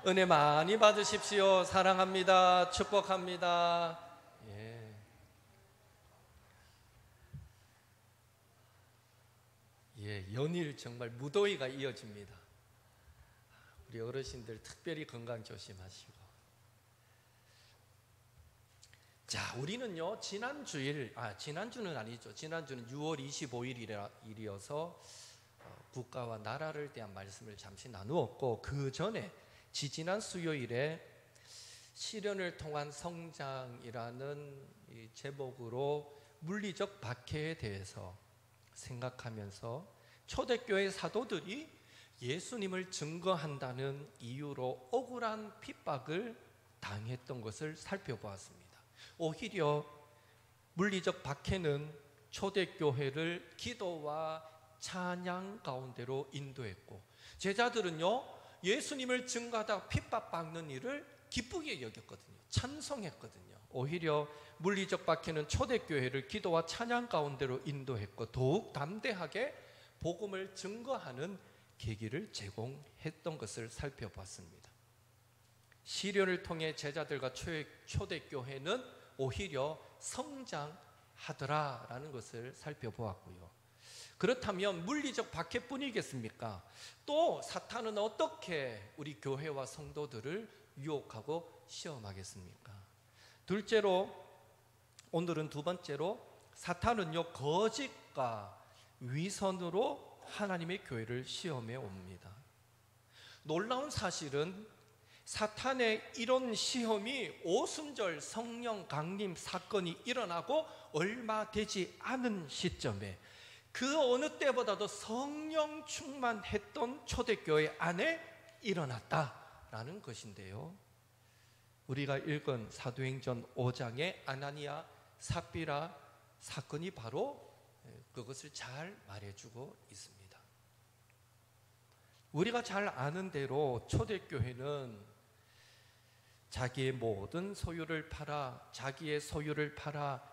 은혜 많이 받으십시오. 사랑합니다. 축복합니다. 연일 정말 무더위가 이어집니다. 우리 어르신들 특별히 건강 조심하시고. 자, 우리는요 지난주는 아니죠. 지난주는 6월 25일이어서 국가와 나라를 대한 말씀을 잠시 나누었고, 그 전에 지지난 수요일에 시련을 통한 성장이라는 이 제목으로 물리적 박해에 대해서 생각하면서 초대교회 사도들이 예수님을 증거한다는 이유로 억울한 핍박을 당했던 것을 살펴보았습니다. 오히려 물리적 박해는 초대교회를 기도와 찬양 가운데로 인도했고, 제자들은요 예수님을 증거하다 핍박받는 일을 기쁘게 여겼거든요. 찬송했거든요. 오히려 물리적 박해는 초대교회를 기도와 찬양 가운데로 인도했고, 더욱 담대하게 복음을 증거하는 계기를 제공했던 것을 살펴봤습니다. 시련을 통해 제자들과 초대교회는 오히려 성장하더라라는 것을 살펴보았고요. 그렇다면 물리적 박해뿐이겠습니까? 또 사탄은 어떻게 우리 교회와 성도들을 유혹하고 시험하겠습니까? 오늘은 두 번째로 사탄은요 거짓과 위선으로 하나님의 교회를 시험해 옵니다. 놀라운 사실은 사탄의 이런 시험이 오순절 성령 강림 사건이 일어나고 얼마 되지 않은 시점에 그 어느 때보다도 성령 충만했던 초대교회 안에 일어났다라는 것인데요, 우리가 읽은 사도행전 5장의 아나니아 삽비라 사건이 바로 그것을 잘 말해주고 있습니다. 우리가 잘 아는 대로 초대교회는 자기의 모든 소유를 팔아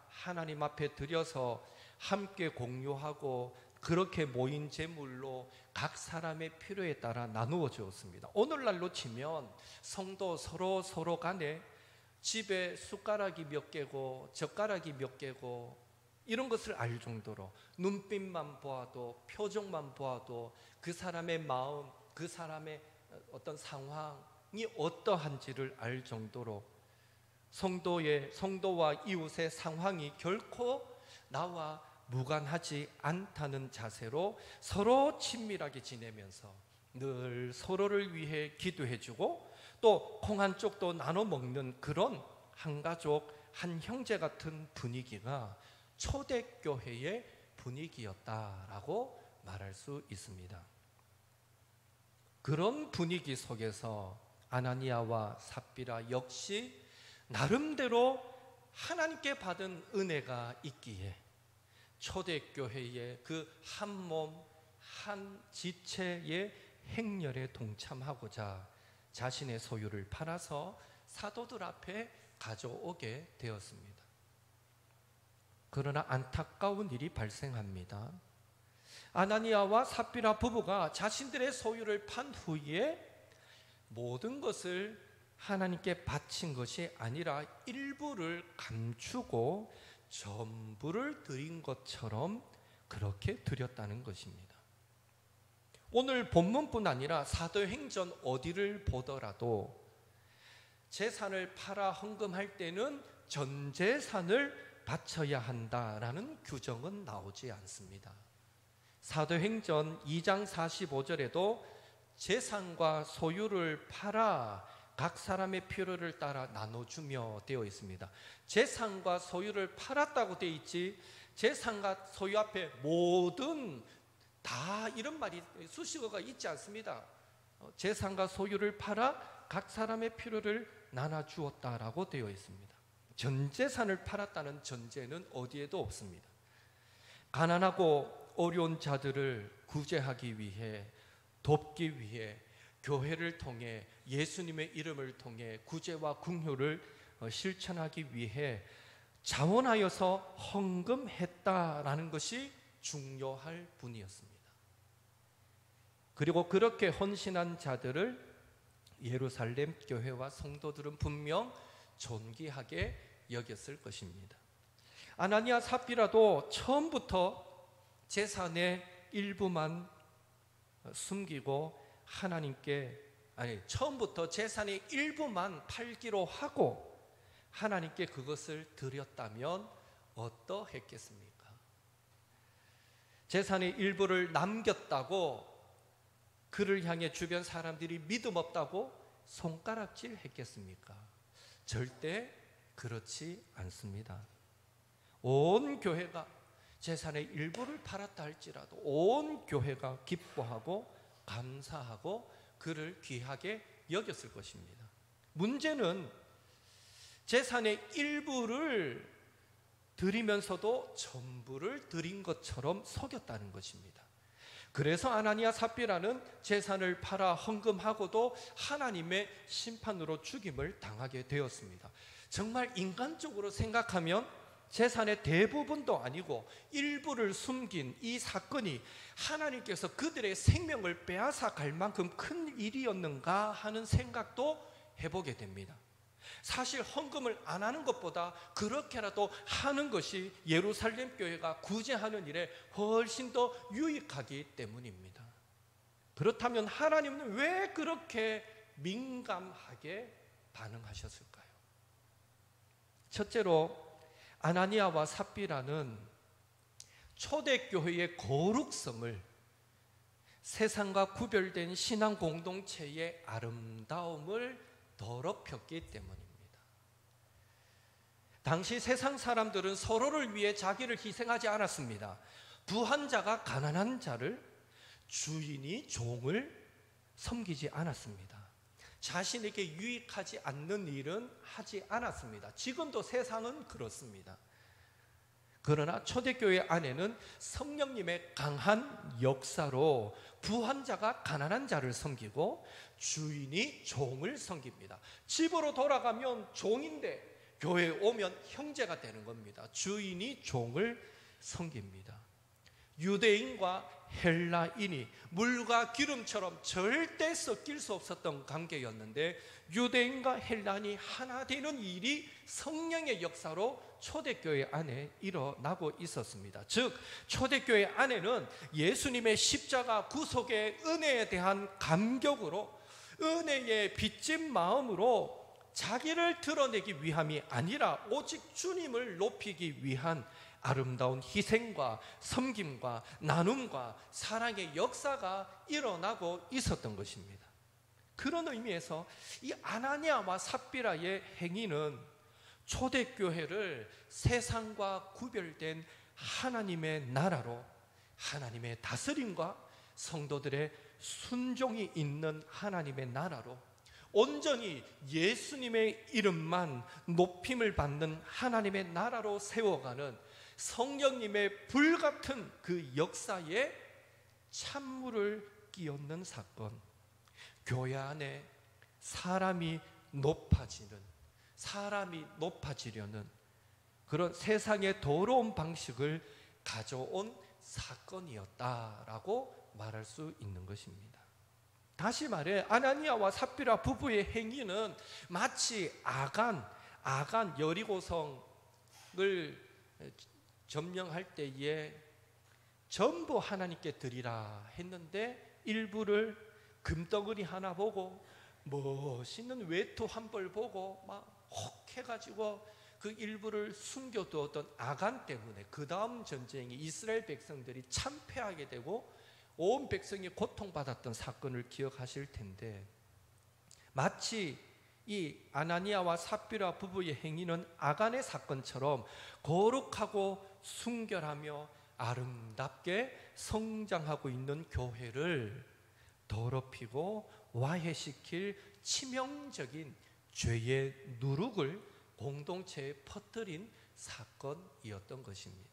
하나님 앞에 드려서 함께 공유하고, 그렇게 모인 재물로 각 사람의 필요에 따라 나누어 주었습니다. 오늘날로 치면 성도 서로 간에 집에 숟가락이 몇 개고 젓가락이 몇 개고 이런 것을 알 정도로, 눈빛만 보아도 표정만 보아도 그 사람의 마음, 그 사람의 어떤 상황이 어떠한지를 알 정도로 성도와 이웃의 상황이 결코 나와 무관하지 않다는 자세로 서로 친밀하게 지내면서 늘 서로를 위해 기도해주고, 또 콩 한 쪽도 나눠 먹는 그런 한 가족, 한 형제 같은 분위기가 초대교회의 분위기였다라고 말할 수 있습니다. 그런 분위기 속에서 아나니아와 삽비라 역시 나름대로 하나님께 받은 은혜가 있기에 초대교회의 그 한 몸, 한 지체의 행렬에 동참하고자 자신의 소유를 팔아서 사도들 앞에 가져오게 되었습니다. 그러나 안타까운 일이 발생합니다. 아나니아와 삽비라 부부가 자신들의 소유를 판 후에 모든 것을 하나님께 바친 것이 아니라 일부를 감추고 전부를 드린 것처럼 그렇게 드렸다는 것입니다. 오늘 본문뿐 아니라 사도행전 어디를 보더라도 재산을 팔아 헌금할 때는 전 재산을 바쳐야 한다라는 규정은 나오지 않습니다. 사도행전 2장 45절에도 재산과 소유를 팔아 각 사람의 필요를 따라 나눠주며 되어 있습니다. 재산과 소유를 팔았다고 되어 있지, 재산과 소유 앞에 모든 다 이런 말이 수식어가 있지 않습니다. 재산과 소유를 팔아 각 사람의 필요를 나눠주었다라고 되어 있습니다. 전 재산을 팔았다는 전제는 어디에도 없습니다. 가난하고 어려운 자들을 구제하기 위해, 돕기 위해 교회를 통해, 예수님의 이름을 통해 구제와 긍휼을 실천하기 위해 자원하여서 헌금했다라는 것이 중요할 뿐이었습니다. 그리고 그렇게 헌신한 자들을 예루살렘 교회와 성도들은 분명 존귀하게 여겼을 것입니다. 아나니아 삽비라도 처음부터 재산의 일부만 숨기고 처음부터 재산의 일부만 팔기로 하고 하나님께 그것을 드렸다면 어떠했겠습니까? 재산의 일부를 남겼다고 그를 향해 주변 사람들이 믿음 없다고 손가락질 했겠습니까? 절대 그렇지 않습니다. 온 교회가 재산의 일부를 팔았다 할지라도 온 교회가 기뻐하고 감사하고 그를 귀하게 여겼을 것입니다. 문제는 재산의 일부를 드리면서도 전부를 드린 것처럼 속였다는 것입니다. 그래서 아나니아 삽비라는 재산을 팔아 헌금하고도 하나님의 심판으로 죽임을 당하게 되었습니다. 정말 인간적으로 생각하면 재산의 대부분도 아니고 일부를 숨긴 이 사건이 하나님께서 그들의 생명을 빼앗아 갈 만큼 큰 일이었는가 하는 생각도 해보게 됩니다. 사실 헌금을 안 하는 것보다 그렇게라도 하는 것이 예루살렘 교회가 구제하는 일에 훨씬 더 유익하기 때문입니다. 그렇다면 하나님은 왜 그렇게 민감하게 반응하셨을까요? 첫째로 아나니아와 삽비라는 초대교회의 거룩성을 세상과 구별된 신앙 공동체의 아름다움을 더럽혔기 때문입니다. 당시 세상 사람들은 서로를 위해 자기를 희생하지 않았습니다. 부한 자가 가난한 자를, 주인이 종을 섬기지 않았습니다. 자신에게 유익하지 않는 일은 하지 않았습니다. 지금도 세상은 그렇습니다. 그러나 초대교회 안에는 성령님의 강한 역사로 부한 자가 가난한 자를 섬기고 주인이 종을 섬깁니다. 집으로 돌아가면 종인데 교회에 오면 형제가 되는 겁니다. 주인이 종을 섬깁니다. 유대인과 헬라인이 물과 기름처럼 절대 섞일 수 없었던 관계였는데 유대인과 헬라인이 하나 되는 일이 성령의 역사로 초대교회 안에 일어나고 있었습니다. 즉 초대교회 안에는 예수님의 십자가 구속의 은혜에 대한 감격으로 은혜의 빚진 마음으로 자기를 드러내기 위함이 아니라 오직 주님을 높이기 위한 아름다운 희생과 섬김과 나눔과 사랑의 역사가 일어나고 있었던 것입니다. 그런 의미에서 이 아나니아와 삽비라의 행위는 초대교회를 세상과 구별된 하나님의 나라로, 하나님의 다스림과 성도들의 순종이 있는 하나님의 나라로, 온전히 예수님의 이름만 높임을 받는 하나님의 나라로 세워가는 성령님의 불같은 그 역사에 찬물을 끼얹는 사건, 교회 안에 사람이 높아지려는 그런 세상의 더러운 방식을 가져온 사건이었다라고 말할 수 있는 것입니다. 다시 말해 아나니아와 삽비라 부부의 행위는 마치 아간 여리고성을 점령할 때에 전부 하나님께 드리라 했는데 일부를 금덩어리 하나 보고 멋있는 외투 한 벌 보고 막 혹해가지고 그 일부를 숨겨두었던 아간 때문에 그 다음 전쟁이 이스라엘 백성들이 참패하게 되고 온 백성이 고통받았던 사건을 기억하실 텐데, 마치 이 아나니아와 삽비라 부부의 행위는 아간의 사건처럼 거룩하고 순결하며 아름답게 성장하고 있는 교회를 더럽히고 와해시킬 치명적인 죄의 누룩을 공동체에 퍼뜨린 사건이었던 것입니다.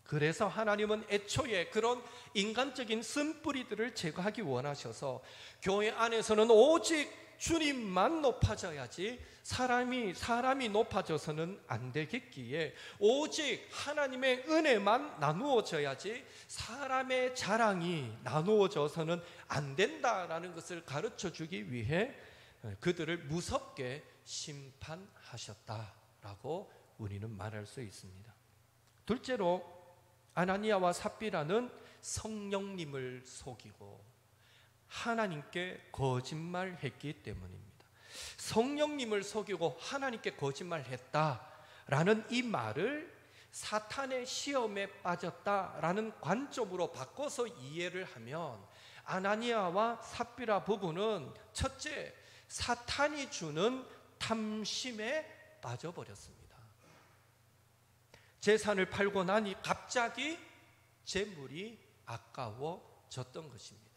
그래서 하나님은 애초에 그런 인간적인 쓴뿌리들을 제거하기 원하셔서 교회 안에서는 오직 주님만 높아져야지 사람이 높아져서는 안 되겠기에 오직 하나님의 은혜만 나누어져야지 사람의 자랑이 나누어져서는 안 된다라는 것을 가르쳐 주기 위해 그들을 무섭게 심판하셨다라고 우리는 말할 수 있습니다. 둘째로 아나니아와 삽비라는 성령님을 속이고 하나님께 거짓말했기 때문입니다. 성령님을 속이고 하나님께 거짓말했다라는 이 말을 사탄의 시험에 빠졌다라는 관점으로 바꿔서 이해를 하면 아나니아와 삽비라 부부는 첫째, 사탄이 주는 탐심에 빠져버렸습니다. 재산을 팔고 나니 갑자기 재물이 아까워졌던 것입니다.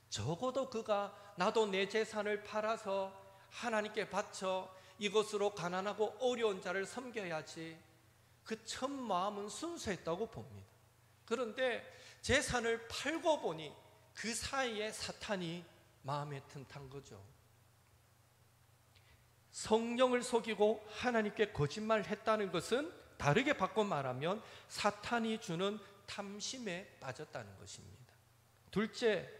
적어도 그가 나도 내 재산을 팔아서 하나님께 바쳐 이것으로 가난하고 어려운 자를 섬겨야지, 그 첫 마음은 순수했다고 봅니다. 그런데 재산을 팔고 보니 그 사이에 사탄이 마음에 튼탄 거죠. 성령을 속이고 하나님께 거짓말했다는 것은 다르게 바꿔 말하면 사탄이 주는 탐심에 빠졌다는 것입니다. 둘째,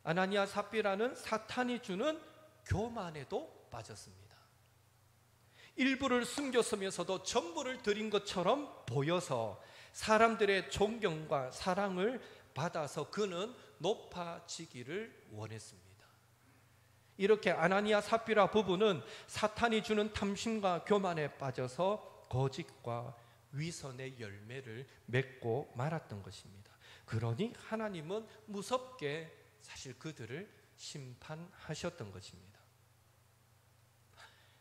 아나니아 삽비라는 사탄이 주는 교만에도 빠졌습니다. 일부를 숨겼으면서도 전부를 드린 것처럼 보여서 사람들의 존경과 사랑을 받아서 그는 높아지기를 원했습니다. 이렇게 아나니아 삽비라 부부는 사탄이 주는 탐심과 교만에 빠져서 거짓과 위선의 열매를 맺고 말았던 것입니다. 그러니 하나님은 무섭게 사실 그들을 심판하셨던 것입니다.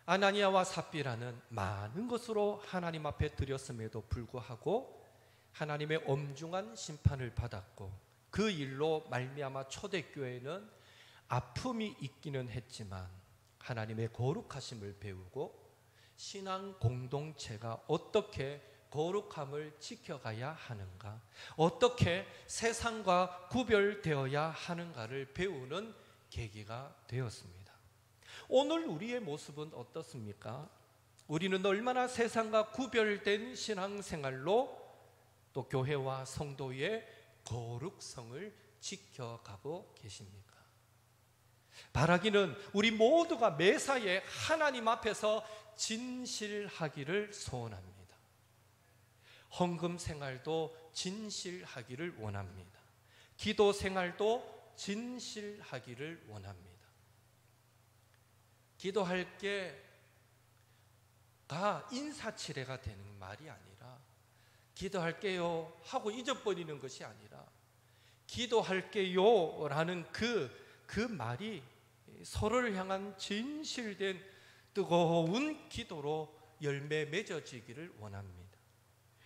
아나니아와 삽비라는 많은 것으로 하나님 앞에 드렸음에도 불구하고 하나님의 엄중한 심판을 받았고, 그 일로 말미암아 초대교회는 아픔이 있기는 했지만 하나님의 거룩하심을 배우고 신앙 공동체가 어떻게 거룩함을 지켜가야 하는가, 어떻게 세상과 구별되어야 하는가를 배우는 계기가 되었습니다. 오늘 우리의 모습은 어떻습니까? 우리는 얼마나 세상과 구별된 신앙생활로 또 교회와 성도의 거룩성을 지켜가고 계십니까? 바라기는 우리 모두가 매사에 하나님 앞에서 진실하기를 소원합니다. 헌금 생활도 진실하기를 원합니다. 기도 생활도 진실하기를 원합니다. 기도할 게가 인사치레가 되는 말이 아니라, 기도할게요 하고 잊어버리는 것이 아니라, 기도할게요 라는 그 말이 서로를 향한 진실된 뜨거운 기도로 열매 맺어지기를 원합니다.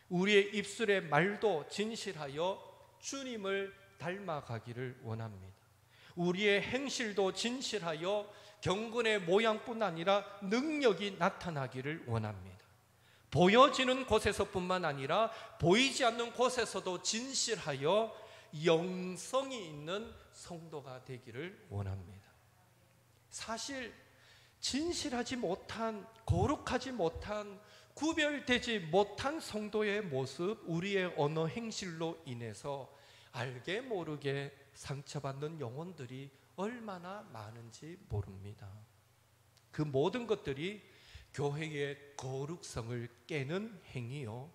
우리의 입술의 말도 진실하여 주님을 닮아가기를 원합니다. 우리의 행실도 진실하여 경건의 모양뿐 아니라 능력이 나타나기를 원합니다. 보여지는 곳에서뿐만 아니라 보이지 않는 곳에서도 진실하여 영성이 있는 성도가 되기를 원합니다. 사실 진실하지 못한, 거룩하지 못한, 구별되지 못한 성도의 모습, 우리의 언어 행실로 인해서 알게 모르게 상처받는 영혼들이 얼마나 많은지 모릅니다. 그 모든 것들이 교회의 거룩성을 깨는 행위요,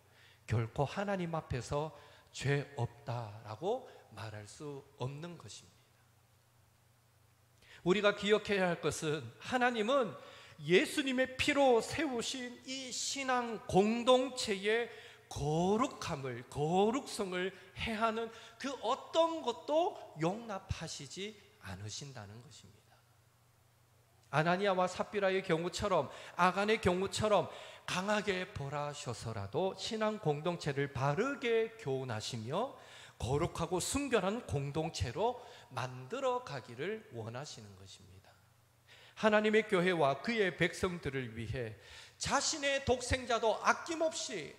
결코 하나님 앞에서 죄 없다라고 말할 수 없는 것입니다. 우리가 기억해야 할 것은 하나님은 예수님의 피로 세우신 이 신앙 공동체의 거룩함을, 거룩성을 해하는 그 어떤 것도 용납하시지 않으신다는 것입니다. 아나니아와 삽비라의 경우처럼, 아간의 경우처럼 강하게 벌하셔서라도 신앙 공동체를 바르게 교훈하시며 거룩하고 순결한 공동체로 만들어 가기를 원하시는 것입니다. 하나님의 교회와 그의 백성들을 위해 자신의 독생자도 아낌없이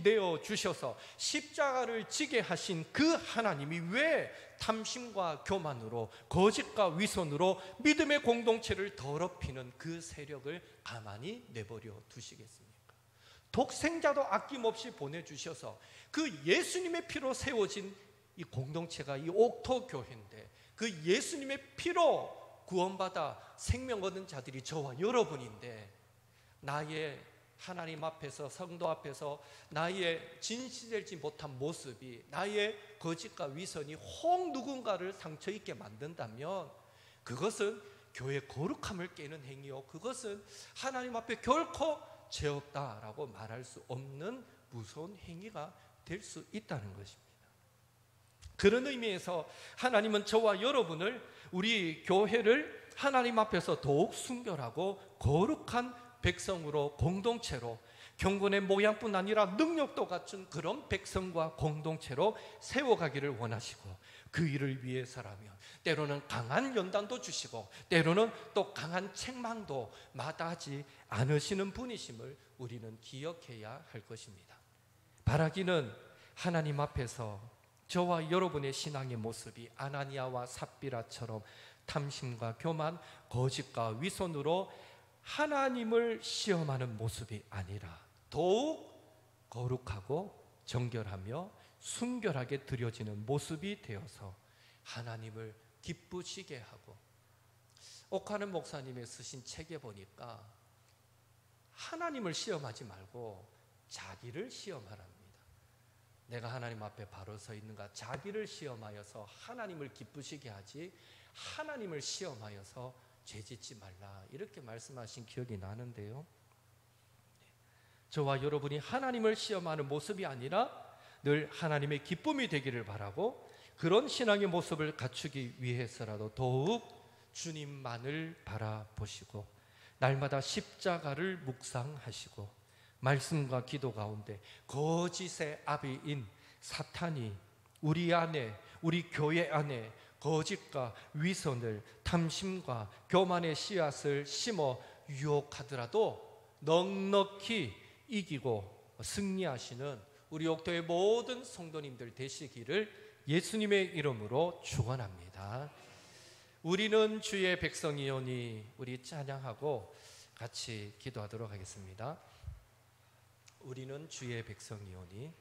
내어주셔서 십자가를 지게 하신 그 하나님이 왜 탐심과 교만으로, 거짓과 위선으로 믿음의 공동체를 더럽히는 그 세력을 가만히 내버려 두시겠습니까? 독생자도 아낌없이 보내주셔서 그 예수님의 피로 세워진 이 공동체가 이 옥토교회인데, 그 예수님의 피로 구원받아 생명 얻은 자들이 저와 여러분인데, 나의 하나님 앞에서, 성도 앞에서 나의 진실되지 못한 모습이, 나의 거짓과 위선이 혹 누군가를 상처 입게 만든다면 그것은 교회의 거룩함을 깨는 행위요, 그것은 하나님 앞에 결코 죄 없다라고 말할 수 없는 무서운 행위가 될 수 있다는 것입니다. 그런 의미에서 하나님은 저와 여러분을, 우리 교회를 하나님 앞에서 더욱 순결하고 거룩한 백성으로, 공동체로, 경건의 모양뿐 아니라 능력도 갖춘 그런 백성과 공동체로 세워가기를 원하시고, 그 일을 위해서라면 때로는 강한 연단도 주시고 때로는 또 강한 책망도 마다하지 않으시는 분이심을 우리는 기억해야 할 것입니다. 바라기는 하나님 앞에서 저와 여러분의 신앙의 모습이 아나니아와 삽비라처럼 탐심과 교만, 거짓과 위선으로 하나님을 시험하는 모습이 아니라 더욱 거룩하고 정결하며 순결하게 드려지는 모습이 되어서 하나님을 기쁘시게 하고, 옥하는 목사님의 쓰신 책에 보니까 하나님을 시험하지 말고 자기를 시험하랍니다. 내가 하나님 앞에 바로 서 있는가, 자기를 시험하여서 하나님을 기쁘시게 하지 하나님을 시험하여서 죄짓지 말라, 이렇게 말씀하신 기억이 나는데요, 저와 여러분이 하나님을 시험하는 모습이 아니라 늘 하나님의 기쁨이 되기를 바라고, 그런 신앙의 모습을 갖추기 위해서라도 더욱 주님만을 바라보시고 날마다 십자가를 묵상하시고 말씀과 기도 가운데 거짓의 아비인 사탄이 우리 안에, 우리 교회 안에 거짓과 위선을, 탐심과 교만의 씨앗을 심어 유혹하더라도 넉넉히 이기고 승리하시는 우리 옥토의 모든 성도님들 되시기를 예수님의 이름으로 축원합니다. 우리는 주의 백성이오니, 우리 찬양하고 같이 기도하도록 하겠습니다. 우리는 주의 백성이오니.